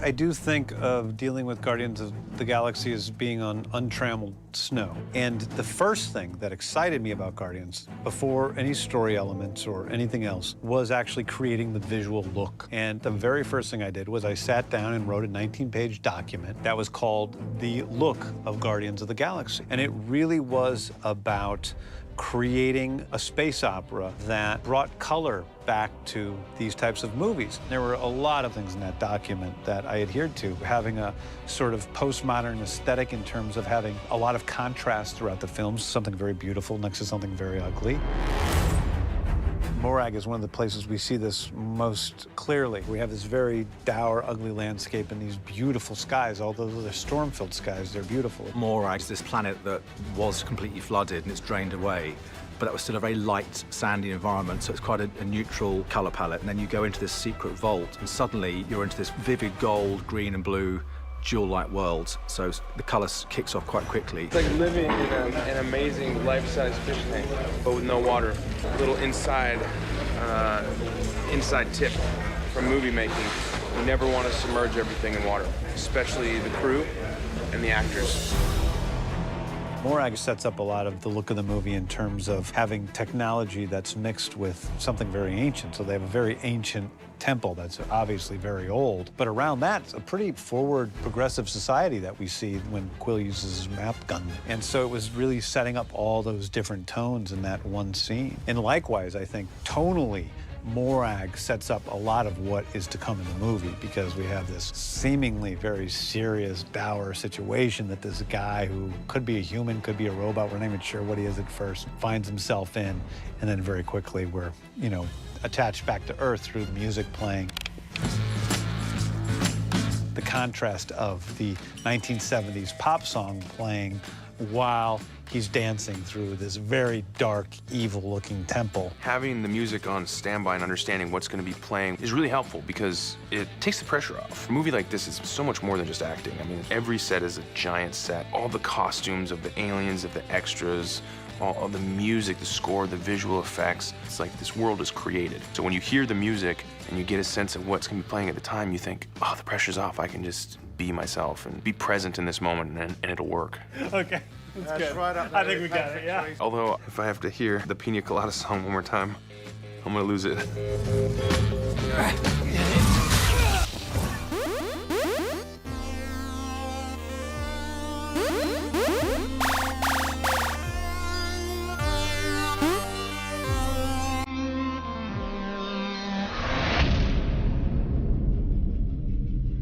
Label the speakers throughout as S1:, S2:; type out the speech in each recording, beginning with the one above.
S1: I do think of dealing with Guardians of the Galaxy as being on untrammeled snow. And the first thing that excited me about Guardians, before any story elements or anything else, was actually creating the visual look. And the very first thing I did was I sat down and wrote a 19-page document that was called The Look of Guardians of the Galaxy. And it really was about creating a space opera that brought color back to these types of movies. There were a lot of things in that document that I adhered to, having a sort of postmodern aesthetic in terms of having a lot of contrast throughout the films, something very beautiful next to something very ugly. Morag is one of the places we see this most clearly. We have this very dour, ugly landscape and these beautiful skies. Although they're storm-filled skies, they're beautiful.
S2: Morag is this planet that was completely flooded and it's drained away, but that was still a very light, sandy environment, so it's quite a neutral color palette. And then you go into this secret vault, and suddenly you're into this vivid gold, green, and blue jewel-like world, so the color kicks off quite quickly.
S3: It's like living in an amazing life-size fish tank, but with no water. A little inside tip from movie making. You never want to submerge everything in water, especially the crew and the actors.
S1: Morag sets up a lot of the look of the movie in terms of having technology that's mixed with something very ancient. So they have a very ancient temple that's obviously very old, but around that, it's a pretty forward, progressive society that we see when Quill uses his map gun. And so it was really setting up all those different tones in that one scene. And likewise, I think tonally, Morag sets up a lot of what is to come in the movie, because we have this seemingly very serious, dour situation that this guy who could be a human, could be a robot, we're not even sure what he is at first, finds himself in, and then very quickly we're, you know, attached back to Earth through the music playing. The contrast of the 1970s pop song playing while he's dancing through this very dark, evil-looking temple.
S3: Having the music on standby and understanding what's going to be playing is really helpful because it takes the pressure off. A movie like this is so much more than just acting. I mean, every set is a giant set. All the costumes of the aliens, of the extras, all of the music, the score, the visual effects. It's like this world is created. So when you hear the music and you get a sense of what's going to be playing at the time, you think, oh, the pressure's off. I can just be myself and be present in this moment, and it'll work.
S1: Okay, that's good. Right up there. I think we got it, yeah.
S3: Although, if I have to hear the Pina Colada song one more time, I'm gonna lose it.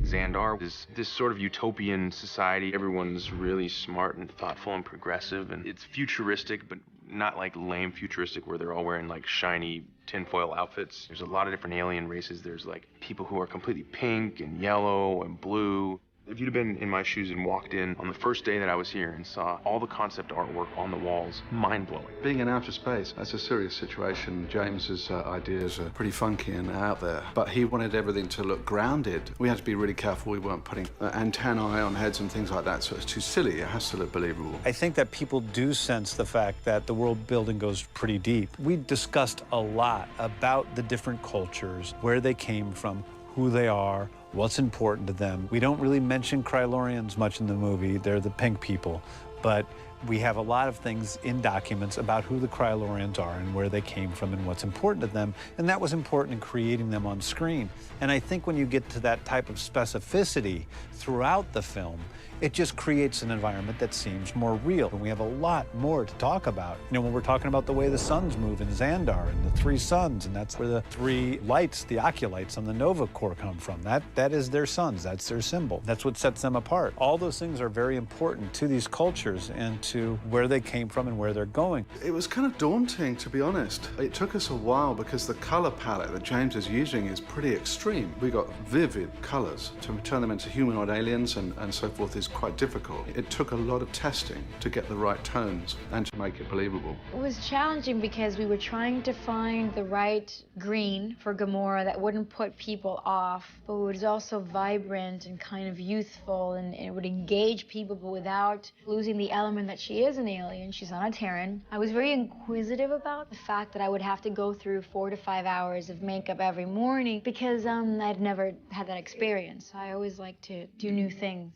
S3: Xandar is this sort of utopian society. Everyone's really smart and thoughtful and progressive, and it's futuristic, but not like lame futuristic where they're all wearing like shiny tinfoil outfits. There's a lot of different alien races. There's like people who are completely pink and yellow and blue. If you'd have been in my shoes and walked in on the first day that I was here and saw all the concept artwork on the walls, mind-blowing.
S4: Being in outer space, that's a serious situation. James's ideas are pretty funky and out there, but he wanted everything to look grounded. We had to be really careful we weren't putting antennae on heads and things like that, so it's too silly. It has to look believable.
S1: I think that people do sense the fact that the world building goes pretty deep. We discussed a lot about the different cultures, where they came from, who they are, what's important to them. We don't really mention Krylorians much in the movie. They're the pink people. But we have a lot of things in documents about who the Krylorians are and where they came from and what's important to them. And that was important in creating them on screen. And I think when you get to that type of specificity throughout the film, it just creates an environment that seems more real. And we have a lot more to talk about. You know, when we're talking about the way the suns move in Xandar and the three suns, and that's where the three lights, the oculights on the Nova Corps come from. That is their suns, that's their symbol. That's what sets them apart. All those things are very important to these cultures and to where they came from and where they're going.
S4: It was kind of daunting, to be honest. It took us a while because the color palette that James is using is pretty extreme. We got vivid colors. To turn them into humanoid aliens and so forth is quite difficult. It took a lot of testing to get the right tones and to make it believable.
S5: It was challenging because we were trying to find the right green for Gamora that wouldn't put people off, but was also vibrant and kind of youthful, and it would engage people, but without losing the element that she is an alien. She's not a Terran. I was very inquisitive about the fact that I would have to go through 4 to 5 hours of makeup every morning because I'd never had that experience. I always like to do new things.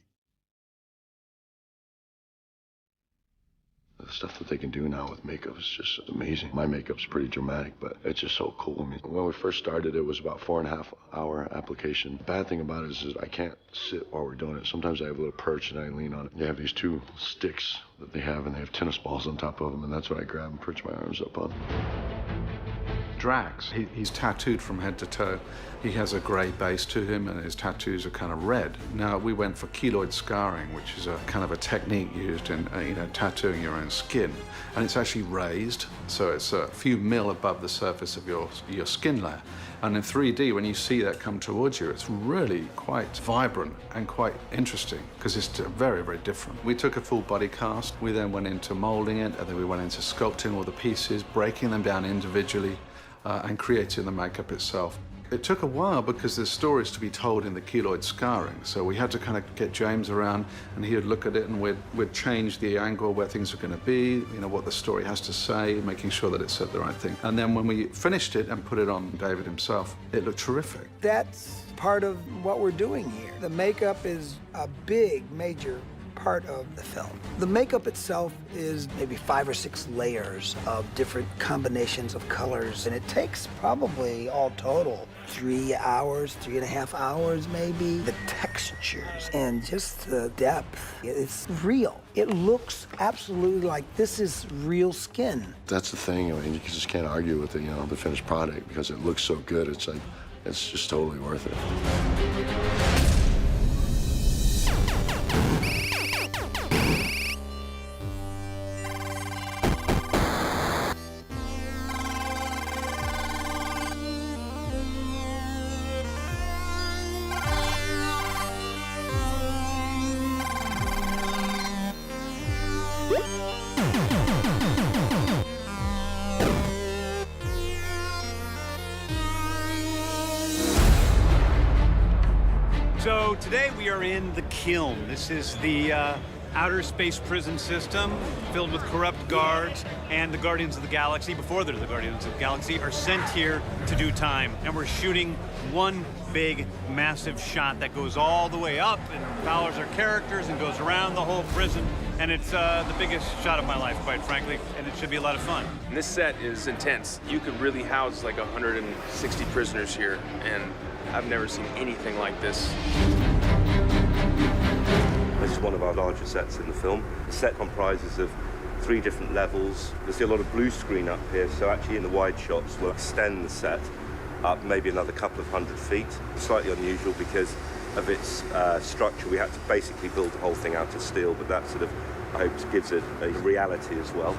S6: The stuff that they can do now with makeup is just amazing. My makeup's pretty dramatic, but it's just so cool. I mean, when we first started, it was about 4.5 hour application. The bad thing about it is I can't sit while we're doing it. Sometimes I have a little perch and I lean on it. They have these 2 sticks that they have, and they have tennis balls on top of them, and that's what I grab and perch my arms up on.
S4: Drax, he's tattooed from head to toe. He has a gray base to him, and his tattoos are kind of red. Now, we went for keloid scarring, which is a kind of a technique used in tattooing your own skin, and it's actually raised, so it's a few mil above the surface of your skin layer. And in 3D, when you see that come towards you, it's really quite vibrant and quite interesting because it's very, very different. We took a full body cast. We then went into molding it, and then we went into sculpting all the pieces, breaking them down individually, and creating the makeup itself. It took a while because there's stories to be told in the keloid scarring, so we had to kind of get James around, and he would look at it, and we'd change the angle where things are going to be, what the story has to say, making sure that it said the right thing. And then when we finished it and put it on David himself, it looked terrific.
S7: That's part of what we're doing here. The makeup is a big, major part of the film. The makeup itself is maybe 5 or 6 layers of different combinations of colors, and it takes probably all total 3 hours, 3.5 hours maybe. The textures and just the depth, it's real. It looks absolutely like this is real skin.
S6: That's the thing. I mean, you just can't argue with the finished product because it looks so good. It's like, it's just totally worth it.
S1: So today we are in the Kiln. This is the outer space prison system filled with corrupt guards, and the Guardians of the Galaxy, before they're the Guardians of the Galaxy, are sent here to do time. And we're shooting one big, massive shot that goes all the way up and follows our characters and goes around the whole prison. And it's the biggest shot of my life, quite frankly, and it should be a lot of fun.
S3: And this set is intense. You could really house like 160 prisoners here, and I've never seen anything like this.
S8: This is one of our larger sets in the film. The set comprises of 3 different levels. You'll see a lot of blue screen up here, so actually in the wide shots we'll extend the set up maybe another couple of 100 feet. Slightly unusual because of its structure. We had to basically build the whole thing out of steel, but that sort of, I hope, gives it a reality as well.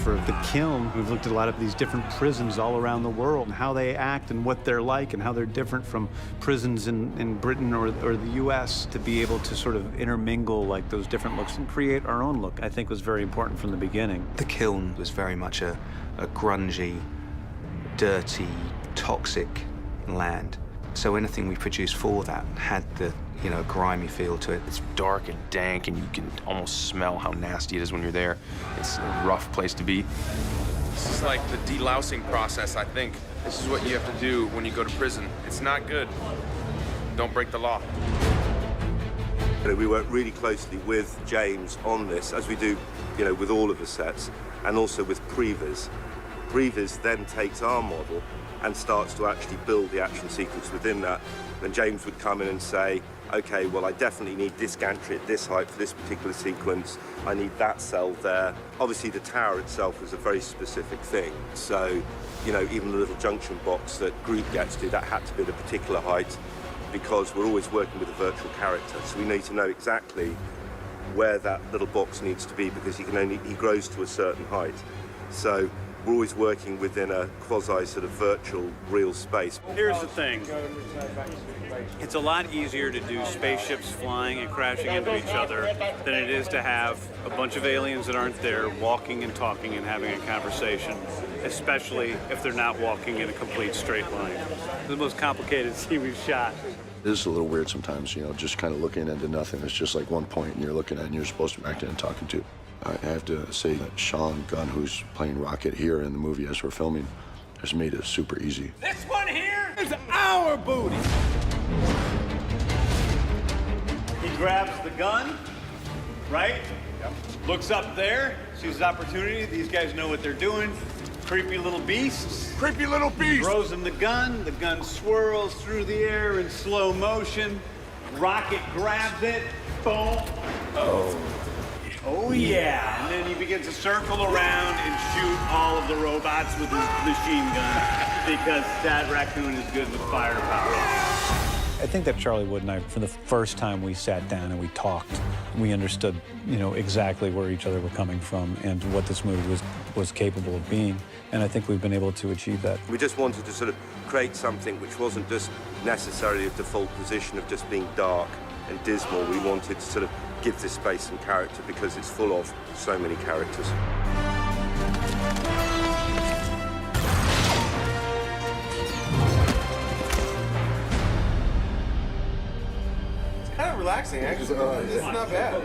S1: For the Kiln, we've looked at a lot of these different prisons all around the world and how they act and what they're like and how they're different from prisons in Britain or the US. To be able to sort of intermingle like those different looks and create our own look, I think was very important from the beginning.
S2: The Kiln was very much a grungy, dirty, toxic land. So anything we produced for that had the grimy feel to it.
S3: It's dark and dank, and you can almost smell how nasty it is when you're there. It's a rough place to be. This is like the delousing process, I think. This is what you have to do when you go to prison. It's not good. Don't break the law.
S8: We work really closely with James on this, as we do, with all of the sets, and also with Previs. Previs then takes our model and starts to actually build the action sequence within that. Then James would come in and say, okay, well, I definitely need this gantry at this height for this particular sequence. I need that cell there. Obviously, the tower itself was a very specific thing. So, even the little junction box that Groot gets to, that had to be at a particular height. because we're always working with a virtual character. So we need to know exactly where that little box needs to be because he grows to a certain height. So we're always working within a quasi sort of virtual real space.
S1: Here's the thing. It's a lot easier to do spaceships flying and crashing into each other than it is to have a bunch of aliens that aren't there walking and talking and having a conversation, especially if they're not walking in a complete straight line. It's the most complicated scene we've shot.
S6: It is a little weird sometimes, you know, just kind of looking into nothing. It's just like one point and you're looking at and you're supposed to be back there and talking to. I have to say that Sean Gunn, who's playing Rocket here in the movie as we're filming, has made it super easy.
S9: This one here is our booty.
S1: He grabs the gun, right? Yep. Looks up there, sees his opportunity. These guys know what they're doing. Creepy little beasts.
S9: Creepy little beast.
S1: Throws him the gun swirls through the air in slow motion. Rocket grabs it, boom. Oh yeah, and then he begins to circle around and shoot all of the robots with his machine gun because that raccoon is good with firepower. I think that Charlie Wood and I, for the first time we sat down and we talked, we understood, you know, exactly where each other were coming from and what this movie was capable of being. And I think we've been able to achieve that.
S8: We just wanted to sort of create something which wasn't just necessarily a default position of just being dark and dismal. We wanted to sort of give this space some character because it's full of so many characters.
S9: It's kind of relaxing, actually. It's not bad.